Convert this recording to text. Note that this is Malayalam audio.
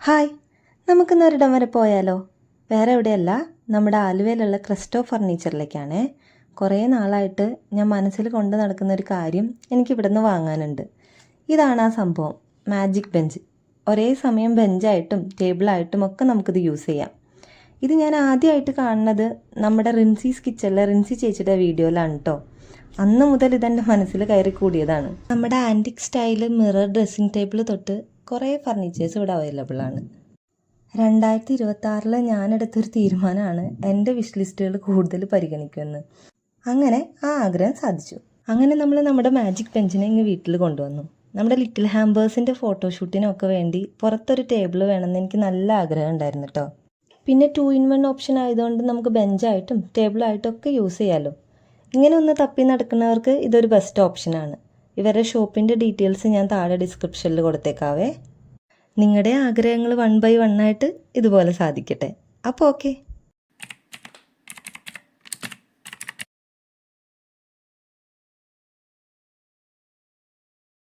ഹായ്, നമുക്കിന്നൊരിടം വരെ പോയാലോ? വേറെ എവിടെയല്ല, നമ്മുടെ ആലുവയിലുള്ള ക്രിസ്റ്റോ ഫർണിച്ചറിലേക്കാണേ. കുറേ നാളായിട്ട് ഞാൻ മനസ്സിൽ കൊണ്ട് നടക്കുന്ന ഒരു കാര്യം എനിക്കിവിടെ നിന്ന് വാങ്ങാനുണ്ട്. ഇതാണ് ആ സംഭവം, മാജിക് ബെഞ്ച്. ഒരേ സമയം ബെഞ്ചായിട്ടും ടേബിളായിട്ടും ഒക്കെ നമുക്കിത് യൂസ് ചെയ്യാം. ഇത് ഞാൻ ആദ്യമായിട്ട് കാണുന്നത് നമ്മുടെ റിൻസീസ് കിച്ചണിലെ റിൻസി ചേച്ചിയുടെ വീഡിയോയിലാണ് കേട്ടോ. അന്ന് മുതൽ ഇതെൻ്റെ മനസ്സിൽ കയറി കൂടിയതാണ്. നമ്മുടെ antique style mirror dressing table തൊട്ട് കുറേ ഫർണിച്ചേഴ്സ് ഇവിടെ അവൈലബിൾ ആണ്. 2026 ഞാനെടുത്തൊരു തീരുമാനമാണ് എൻ്റെ വിഷ് ലിസ്റ്റുകൾ കൂടുതൽ പരിഗണിക്കുമെന്ന്. അങ്ങനെ ആ ആഗ്രഹം സാധിച്ചു. അങ്ങനെ നമ്മൾ നമ്മുടെ മാജിക് ബെഞ്ചിനെ ഇങ്ങ് വീട്ടിൽ കൊണ്ടുവന്നു. നമ്മുടെ ലിറ്റിൽ ഹാമ്പേഴ്സിൻ്റെ ഫോട്ടോഷൂട്ടിനൊക്കെ വേണ്ടി പുറത്തൊരു ടേബിൾ വേണമെന്ന് എനിക്ക് നല്ല ആഗ്രഹം ഉണ്ടായിരുന്നു കേട്ടോ. പിന്നെ 2-in-1 ഓപ്ഷൻ ആയതുകൊണ്ട് നമുക്ക് ബെഞ്ചായിട്ടും ടേബിളായിട്ടും ഒക്കെ യൂസ് ചെയ്യാമല്ലോ. ഇങ്ങനെ ഒന്ന് തപ്പി നടക്കുന്നവർക്ക് ഇതൊരു ബെസ്റ്റ് ഓപ്ഷനാണ്. ഇവരുടെ ഷോപ്പിൻ്റെ ഡീറ്റെയിൽസ് ഞാൻ താഴെ ഡിസ്ക്രിപ്ഷനിൽ കൊടുത്തേക്കാവേ. നിങ്ങളുടെ ആഗ്രഹങ്ങൾ 1 by 1 ആയിട്ട് ഇതുപോലെ സാധിക്കട്ടെ. അപ്പോൾ ഓക്കെ.